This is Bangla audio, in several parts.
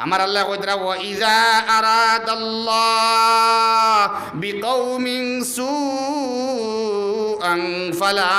আমার আল্লাহ কইতরা ওয়া ইজা আরাদাল্লাহ বিকৌমিন সুআন ফালা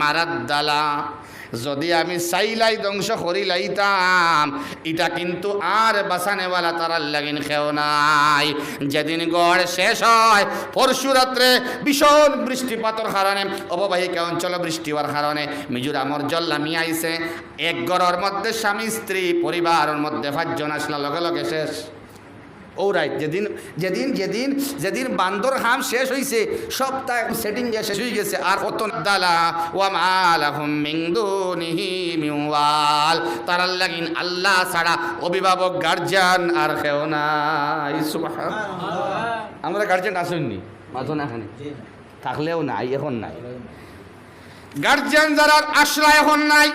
মারাদ্দালা, যদি আমি চাইলাই ধ্বংস করিলাইতাম এটা কিন্তু আর বাঁচানেওয়ালা তারার লাগিন খেও নাই। যেদিন গড় শেষ হয় পরশু রাত্রে ভীষণ বৃষ্টিপাতর কারণে, অববাহিকা অঞ্চল বৃষ্টি হওয়ার কারণে মিজোরামর জল নামি আইছে। এক ঘরের মধ্যে স্বামী স্ত্রী পরিবারের মধ্যে 5 জন আসলা, লগে লগে শেষ। ও রাইট, যেদিন যেদিন যেদিন যেদিন বান্দর হাম শেষ হয়েছে সবটা সেটিং শেষ হয়ে গেছে। আর কত দালা ওয়া মালাহুম মিন দুনিহি মিন ওয়াল, তারার লাগিন আল্লাহ ছাড়া অভিভাবক গার্জিয়ান আর কেউ নাই। সুবহানাল্লাহ। আমরা গার্জিয়ান আসেননি মাথো না, এখানে থাকলেও নাই, এখন নাই গার্জিয়ান যারা আসলা, এখন নাই।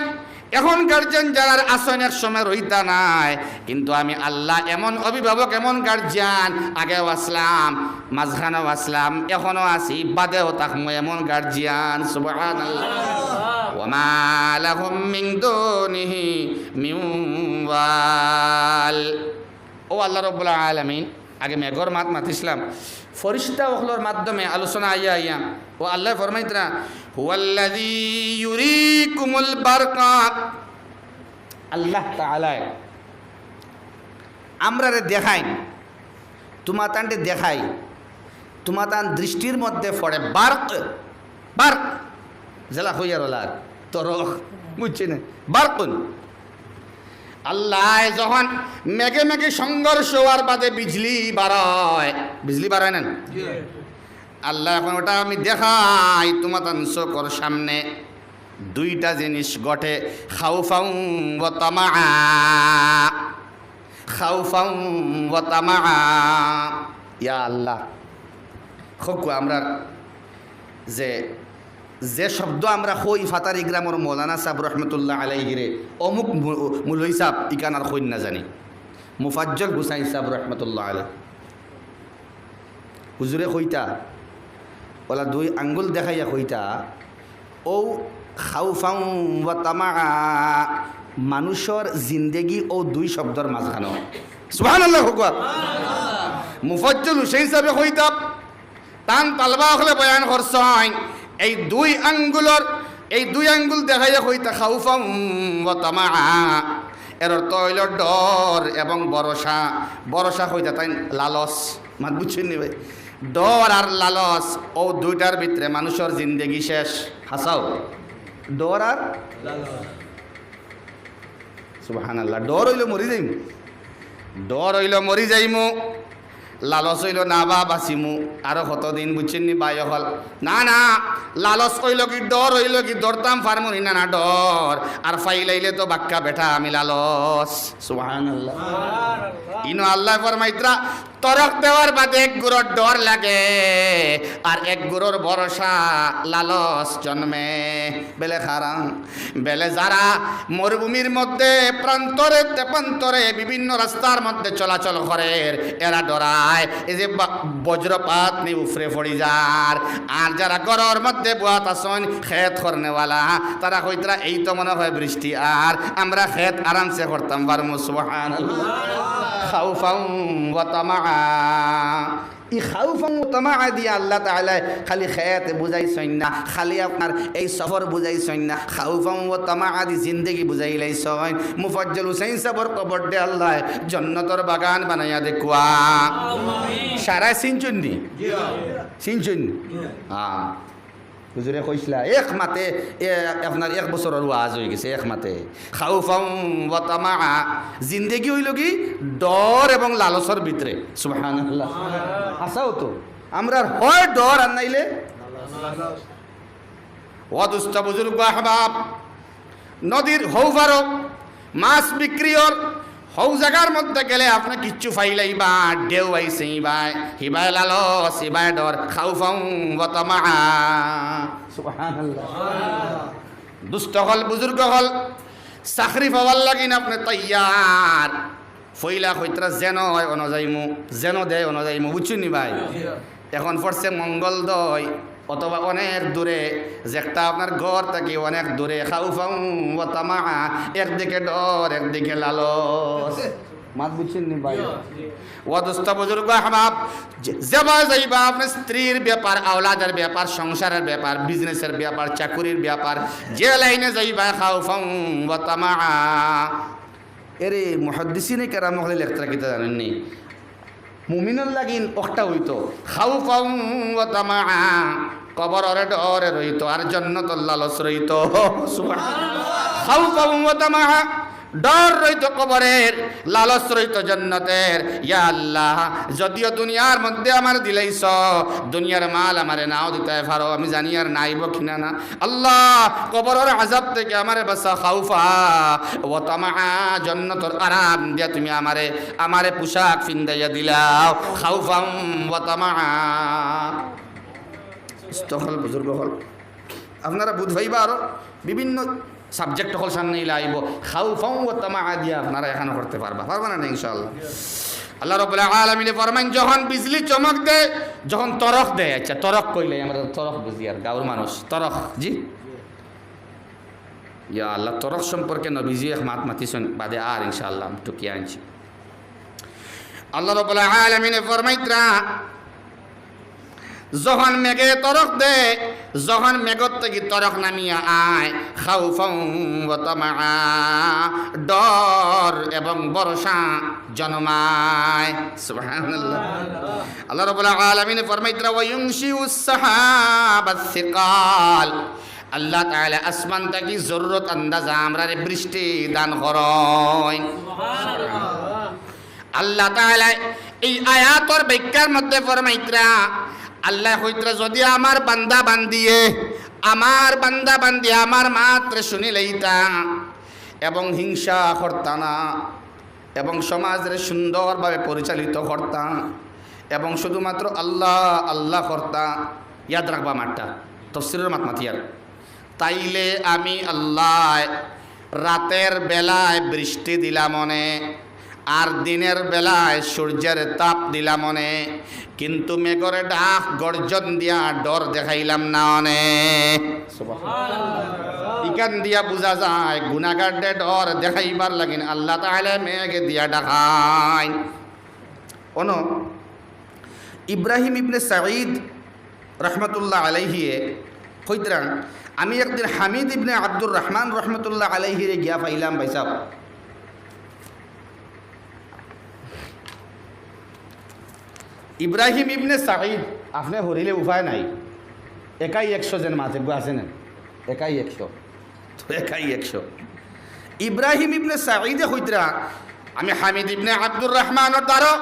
এখন গার্জিয়ান যারা আসনের সময় রইতা নাই, কিন্তু আমি আল্লাহ এমন অভিভাবক, এমন গার্জিয়ান, আগেও আসলাম, মাঝখানেও আসলাম, এখনো আছি, বাদেও থাকবো, এমন গার্জিয়ান। সুবহানাল্লাহ। ওয়া মা লাহুম মিন দুনিহি মিন ওয়াল। ও আল্লাহ রাব্বুল আলামিন, আগে মেঘর মাত মাতিছিলাম, ফরিস্তা ওগুলোর মাধ্যমে আলোচনা আইয়া ও আল্লাহ ফরমাইতরা হুয়াল্লাযী ইউরিকুমুল বারকা। আল্লাহ তাআলা আমরারে দেখাই, তোমাতানটে দেখাই, তোমাতান দৃষ্টির মধ্যে পড়ে বার্ক, বার্ক জেলা হইয়ারলার তরখ, বুঝছি না, বার্কুন। আল্লাহ যখন মেঘে মেঘে সংঘর্ষ হওয়ার বাদে বিজলি বাড়ায়, বিজলি বাড়ায় না আল্লাহ, এখন ওটা আমি দেখাই তোমাদের চোখের সামনে। 2টা জিনিস ঘটে, খাউফাউ ওয়া তামা, খাউফাউ ওয়া তামা। ইয়া আল্লাহ, খুব আমরা যে যে শব্দ আমরা হই ফাতারি গ্রামের মৌলানা সাহেব রহমতুল্লাহ আলাইহিরে অমুক মুলই সাহেব ইকানার হইন না জানি, মুফাজ্জল হুসাইন সাহেব রহমতুল্লাহ আলাই হুজুরে কইতা, ওলা 2 আঙ্গুল দেখাইয়া কইতা, ও খাউফাউ ওয়া তামা মানুষের জিন্দেগি ও 2 শব্দর মাঝখানো। সুবহানাল্লাহ। মুফাজ্জল হুসাইন সাহেব কইতা, তান তালবা হলে বয়ান করছেন, এই 2 আঙ্গুলর, এই 2 আঙ্গুল দেখাইয়া কইতা খাউফাউ ওয়া তামা, এর অর্থ হইল ডর এবং ভরসা। ভরসা কইতা তাই লালস, মাত বুঝছেন নি ভাই? ডর আর লালস, ও 2টার ভিতরে মানুষের জিন্দেগি শেষ। হাসাও, ডর আর লালস। সুবহানাল্লাহ। ডর হইল মরি যাইমু, ডর হইল মরি যাইমু, লালস হইল না বা বাঁচিমু আরো কতদিন, বুঝছেন নি বাই হল। না না, লালস হইল কি, ডর হইল কি, দরতাম ফার্মনি না, না ডর, আর ফাইলাইলে তো বাক্কা বেটা আমি লালস। সুবহানাল্লাহ। ইনো আল্লাহ ফরমাইতরা তরক দেওয়ার বাদে 1 গুরোর ডর লাগে আর 1 গুরোর ভরসা লালস জন্মে। বেলে খারাম, বেলে যারা মরুভূমির মধ্যে প্রান্তরে তেপান্তরে বিভিন্ন রাস্তার মধ্যে চলাচল করে, এরা ডরায় এই যে বজ্রপাত নি উফরে পড়ি যার। আর যারা ঘরের মধ্যে বুয়াত আসন খেত করনেওয়ালা, তারা কইতরা এই তো মনে হয় বৃষ্টি, আর আমরা খেত আরামসে করতাম পারমু। সুবহানাল্লাহ। খাউফাউ ওয়া তামা, ই খাউফাউ ওয়া তামা দিয়া আল্লাহ তাআলা খালি খেত বুঝাইছেন না, খালি আপনার এই সফর বুঝাইছেন না, খাউফাউ ওয়া তামা দি জিন্দেগি বুঝাইলাইছেন। মুফাজ্জল হুসাইন সাহেবের কবর দে আল্লাহ জান্নাতের বাগান বানাইয়া দেখুয়া। সারা সিনচুন দি সিনচুন। হ্যাঁ হুজুরে কইসলা এক মাতে আপনার 1 বছরের ওয়াজ হয়ে গেছে, এক মাতে। খাউফাউ ওয়া তামা, জিন্দেগি হইল কি ডর এবং লালসর ভিতরে। সুবহানাল্লাহ। আসাও তো আমরা হয় ডর আর নাইলে ও দুস্থ বুজুর্গ আহবাব, নদীর হৌভারো মাছ বিক্রিয়র হৌ জায়গার মধ্যে গেলে আপনি কিচ্ছু ফাইলাইবা, ঢেউ আইছে ইবাই, হিবাই লালস, হিবাই ডর। খাউফাউ ওয়া তামা। সুবহানাল্লাহ। দুষ্ট হল, বুজুর্গ হল, চাকরি পাওয়ার লাগিন আপনি তৈয়ার, ফইলা কইতরা যেন হয় অনুযায়ীমু, যেন দেয় অনুযায়ীমু, বুঝছেন নি ভাই? এখন পড়ছে মঙ্গলদয় অথবা অনেক দূরে, যেটা আপনার ঘর থেকে অনেক দূরে। খাউফাউ ওয়া তামা, একদিকে ডর একদিকে লালস। মাত বুঝছেন নি ভাই ও দোস্ত বুজুর্গ আহবাব যাবা যাইবা আপনার স্ত্রীর ব্যাপার আওলাদের ব্যাপার সংসারের ব্যাপার বিজনেসের ব্যাপার চাকুরির ব্যাপার যে লাইনে যাইবা খাউফান ওয়া তামা এরে মুহাদ্দিসিনে কেরাম হলে লেখতা কিতা জানেন নি মুমিনুল লাগিন একটা হইতো খাউফান ওয়া তামা কবর ওরে ডরে রইতো আর জান্নাতুল লালস রইতো সুবহানাল্লাহ খাউফান ওয়া তামা ডর রইতো কবরের লালস রইতো জান্নাতের ইয়া আল্লাহ যদিও দুনিয়ার মধ্যে আমার দিলাইছ দুনিয়ার মাল আমারে নাও দিতে পারো আমি জানি আর নাইব কিনা না আল্লাহ কবরের আযাব থেকে আমারে বাঁচা খাউফা ওয়া তামা জান্নাতের আরাম দিয়া তুমি আমারে পোশাক ফিন্দাইয়া দিলাও খাউফা ওয়া তামা ইস্তখল বুজুর্গ হল আপনারা বুঝ হইবা আরো বিভিন্ন সাবজেক্ট হল সামনে আইব খাউফাও ওয়া তামা দিয়া আপনারা এখানে করতে পারবা না ইনশাআল্লাহ আল্লাহ রাব্বুল আলামিন ফরমান যখন বিজলি চমক দেয় যখন তরক দেয় আচ্ছা তরক কইলে আমরা তরক বুঝি আর গাঁওর মানুষ তরক জি ইয়া আল্লাহ তরক সম্পর্কে নবীজি এক মাতিছেন বাদে আর ইনশাআল্লাহ টুকি আনছি আল্লাহ রাব্বুল আলামিন ফরমাইত্রা যখন মেঘে তরক দে যখন মেঘর থেকে তরক নামিয়া আয় খাউফাও ওয়া তামা ডর এবং বর্ষা জন্মায় সুবহানাল্লাহ আল্লাহ রাব্বুল আলামিন ফরমাইত্রা ওয়া ইউনশিউস সাহাবাস সিকাল আল্লাহ তাআলা আসমান থেকে জরুরত আন্দাজা আমরারে বৃষ্টি দান করেন সুবহানাল্লাহ আল্লাহ তাআলা এই আয়াতের ব্যাখ্যার মধ্যে ফরমাইত্রা আল্লাহ হইত্রা যদি আমার বান্দা বান্দিয়ে আমার মাত্র শুনিলেইতা এবং হিংসা করতা না এবং সমাজের সুন্দরভাবে পরিচালিত করতা এবং শুধুমাত্র আল্লাহ আল্লাহ করতা ইয়াদ রাখবা মাঠটা তফসিরের মাতিয়ার তাইলে আমি আল্লাহ রাতের বেলায় বৃষ্টি দিলাম মনে আর দিনের বেলায় সূর্যের তাপ দিলাম মনে কিন্তু মেঘরে ডাক গর্জন দিয়া ডর দেখাইলাম না অনেক ইকান দিয়া বুঝা যায় গুনাহগারদের ডর দেখাইবার লাগিন আল্লাহ তাআলা মেঘে দিয়া ডাকাই অন ইব্রাহিম ইবনে সাঈদ রহমতুল্লাহ আলাইহি কইতরা আমি একদিন হামিদ ইবনে আব্দুর রহমান রহমতুল্লাহ আলাইহি রে গিয়া পাইলাম ভাই সাহেব ইব্রাহিম ইবনে সাঈদ আপনি হরিলে উপায় নাই একাই 100 জন মাঝে আছে না একাই 100 তো একাই 100 ইব্রাহিম ইবনে সাঈদে হইতরা আমি হামিদ ইবনে আব্দুর রহমানের দ্বারা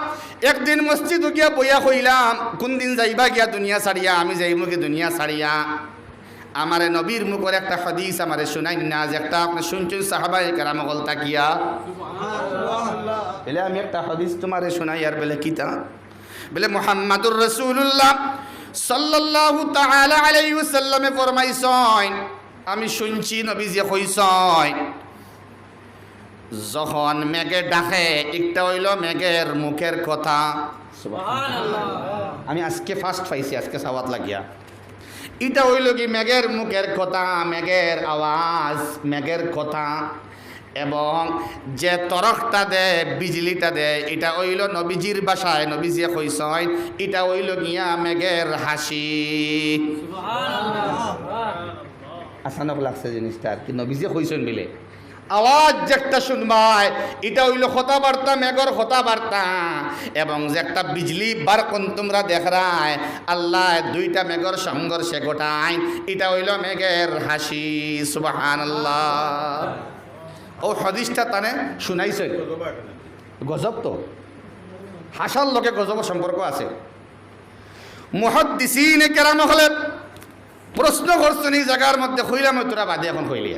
একদিন মসজিদ গিয়া বইয়া কইলাম কোন দিন যাইবা গিয়া দুনিয়া ছাড়িয়া আমি যাইমু কি দুনিয়া ছাড়িয়া আমারে নবীর মুখের একটা হাদিস আমারে শুনাই না যে একটা আপনি শুনছেন সাহাবায়ে কেরাম গল তাকিয়া সুবহানাল্লাহ বলে আমি একটা হাদিস তোমারে শুনাই আর বলে কিতা বলে মুহাম্মাদুর রাসূলুল্লাহ সাল্লাল্লাহু তাআলা আলাইহি ওয়াসাল্লামে ফরমাইছেন আমি শুনছি নবীজি কইছেন যখন মেঘে ডাকে একটা হইল মেঘের মুখের কথা সুবহানাল্লাহ আমি আজকে ফার্স্ট পাইছি আজকে সাওয়াত লাগিয়া এটা হইল কি মেঘের মুখের কথা মেঘের আওয়াজ মেঘের কথা এবং যে তরকটা দেয় বিজলিটা দেয় এটা হইল নবীজির ভাষায় নবীজি কইছেন এটা হইল গিয়া মেঘের হাসি আসানক লাগছে জিনিসটা আর কি নবীজি কইছেন বলে আওয়াজ যে একটা শুনবাই এটা হইল কথাবার্তা মেঘর কথাবার্তা এবং যে একটা বিজলি বার কোন তোমরা দেখরায় আল্লাহ দুইটা মেঘর সংঘর্ষে ঘটায় এটা হইল মেঘের হাসি সুবহানাল্লাহ ও হাদিসটা তানে শুনাইছে গজব তো হাসার লোকে গজব সম্পর্ক আছে মুহাদ্দিসিনে কেরাম হলে প্রশ্ন করছেন এই জায়গার মধ্যে কইলাম তোরা বাদে এখন কইলি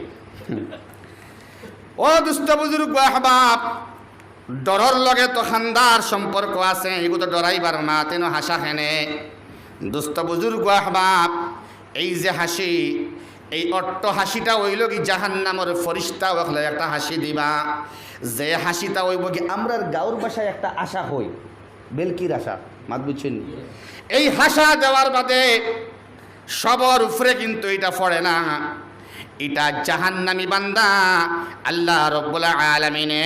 ও দুষ্ট বুজুর্গ আহবাব ডরর লগে তো খান্দার সম্পর্ক আছে এগুলো তো ডরাইবার না তেন হাসা খেনে দুষ্ট বুজুর্গ আহবাব এই যে হাসি এই অট্ট হাসিটা হইল কি জাহান্নামের ফরিস্তা ওখানে একটা হাসি দিবা যে হাসিটা হইব কি আমরার গাঁর ভাষায় একটা আশা হই বেলকির আশা মাত বুঝছেন এই হাসা দেওয়ার বাদে সবর উপরে কিন্তু এটা পড়ে না এটা জাহান্নামী বান্দা আল্লাহ রাব্বুল আলামিনে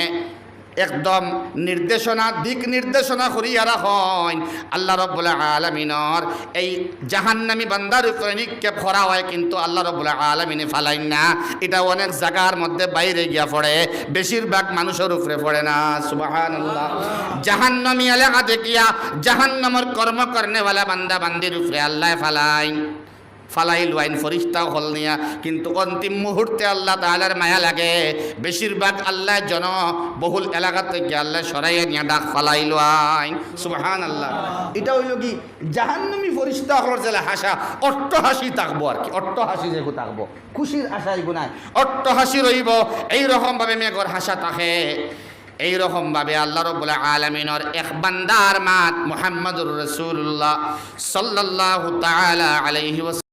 একদম নির্দেশনা দিক নির্দেশনা করিয়া রাখেন আল্লাহ রাব্বুল আলামিনের এই জাহান্নামী বান্দার উপরে নিক্ষেপ করা হয়, কিন্তু আল্লাহ রাব্বুল আলামিনে ফালাইন না। এটা অনেক জায়গার মধ্যে বাইরে গিয়া পড়ে, বেশিরভাগ মানুষের উপরে পড়ে না। সুবহানাল্লাহ। জাহান্নামী এলাকা দেখিয়া জাহান্নামের কর্ম করনেওয়ালা বান্দা বান্দির উপরে আল্লাহ ফালাইল ওয়াইন ফরিস্তা হল নিয়া, কিন্তু অন্তিম মুহূর্তে আল্লাহ তাআলার মায়া লাগে, বেশিরভাগ আল্লাহ জনবহুল এলাকা থেকে আল্লাহ সরাইয়া নিয়া ডাক ফালাইল ওয়াইন। সুবহানাল্লাহ। এটা হইল কি জাহান্নামী ফরিস্তা হলর জেলা হাসা অট্ট হাসি থাকবো আর কি, অট্ট হাসি যেগু থাকবো, খুশির আশা এগু নাই, অট্ট হাসি রইব। এইরকম ভাবে মেঘর হাসা থাকে। এইরকম ভাবে আল্লাহ রাব্বুল আলামিনের এক বান্দার মাত মুহাম্মদুর রাসূলুল্লাহ সাল্লাল্লাহু তাআলা আলাইহি ওয়াসাল্লাম